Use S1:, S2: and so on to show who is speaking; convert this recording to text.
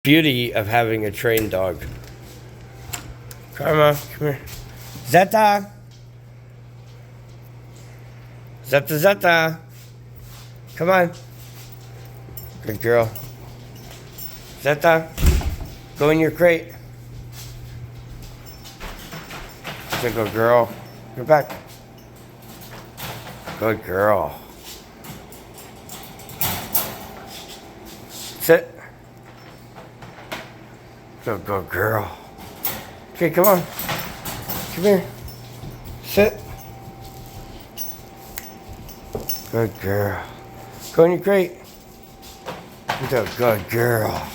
S1: Beauty of having a trained dog. Karma, come here. Zeta! Zeta, Zeta! Come on. Good girl. Zeta, go in your crate. Good girl. Go back. Good girl. Sit. Good girl. Okay, come on. Come here. Sit. Good girl. Go in your crate. Good girl.